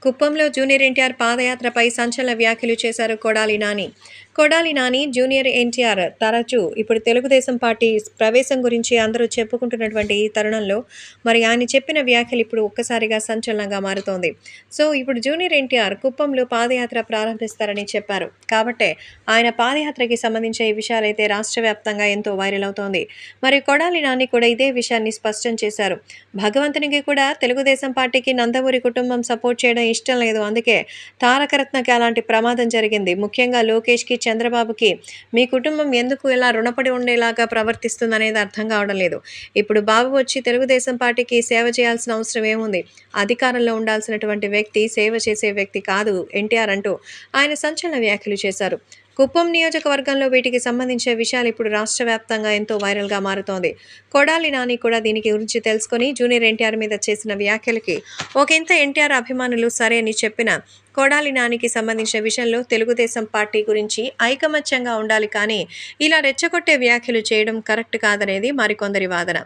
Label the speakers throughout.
Speaker 1: కుప్పంలో జూనియర్ ఎన్టీఆర్ పాదయాత్రపై సంచలన వ్యాఖ్యలు చేశారు కొడాలి నాని. కొడాలి నాని, జూనియర్ ఎన్టీఆర్ తరచూ ఇప్పుడు తెలుగుదేశం పార్టీ ప్రవేశం గురించి అందరూ చెప్పుకుంటున్నటువంటి ఈ తరుణంలో మరి ఆయన చెప్పిన వ్యాఖ్యలు ఇప్పుడు ఒక్కసారిగా సంచలనంగా మారుతోంది. ఇప్పుడు జూనియర్ ఎన్టీఆర్ కుప్పంలో పాదయాత్ర ప్రారంభిస్తారని చెప్పారు. కాబట్టే ఆయన పాదయాత్రకి సంబంధించిన ఈ విషయాలైతే రాష్ట్ర వ్యాప్తంగా ఎంతో వైరల్ అవుతోంది. మరి కొడాలి నాని కూడా ఇదే విషయాన్ని స్పష్టం చేశారు. భగవంతునికి కూడా తెలుగుదేశం పార్టీకి నందమూరి కుటుంబం సపోర్ట్ చేయడం ఇష్టం లేదు. అందుకే తారకరత్నకి అలాంటి ప్రమాదం జరిగింది. ముఖ్యంగా లోకేష్‌కి, చంద్రబాబుకి మీ కుటుంబం ఎందుకు ఇలా రుణపడి ఉండేలాగా ప్రవర్తిస్తుందనేది అర్థం కావడం లేదు. ఇప్పుడు బాబు వచ్చి తెలుగుదేశం పార్టీకి సేవ చేయాల్సిన అవసరం ఏముంది? అధికారంలో ఉండాల్సినటువంటి వ్యక్తి సేవ చేసే వ్యక్తి కాదు ఎన్టీఆర్ అంటూ ఆయన సంచలన వ్యాఖ్యలు చేశారు. కుప్పం నియోజకవర్గంలో వీటికి సంబంధించిన విషయాలు ఇప్పుడు రాష్ట్ర వ్యాప్తంగా ఎంతో వైరల్‌గా మారుతోంది. కొడాలి నాని కూడా దీనికి గురించి తెలుసుకొని జూనియర్ ఎన్టీఆర్ మీద చేసిన వ్యాఖ్యలకి ఒకంత ఎన్టీఆర్ అభిమానులు సరే అని చెప్పినా కొడాలి నానికి సంబంధించిన విషయంలో తెలుగుదేశం పార్టీ గురించి ఐకమత్యంగా ఉండాలి కానీ ఇలా రెచ్చగొట్టే వ్యాఖ్యలు చేయడం కరెక్ట్ కాదనేది మరికొందరి వాదన.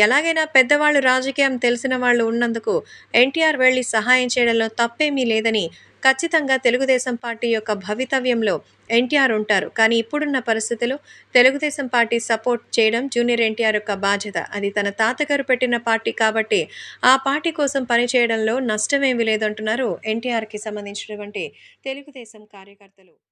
Speaker 1: ఎలాగైనా పెద్దవాళ్ళు రాజకీయం తెలిసిన వాళ్ళు ఉన్నందుకు ఎన్టీఆర్ వెళ్లి సహాయం చేయడంలో తప్పేమీ లేదని ఖచ్చితంగా తెలుగుదేశం పార్టీ యొక్క భవితవ్యంలో ఎన్టీఆర్ ఉంటారు. కానీ ఇప్పుడున్న పరిస్థితుల్లో తెలుగుదేశం పార్టీ సపోర్ట్ చేయడం జూనియర్ ఎన్టీఆర్ యొక్క బాధ్యత. అది తన తాతగారు పెట్టిన పార్టీ కాబట్టి ఆ పార్టీ కోసం పనిచేయడంలో నష్టమేమీ లేదంటున్నారు ఎన్టీఆర్‌కి సంబంధించినటువంటి తెలుగుదేశం కార్యకర్తలు.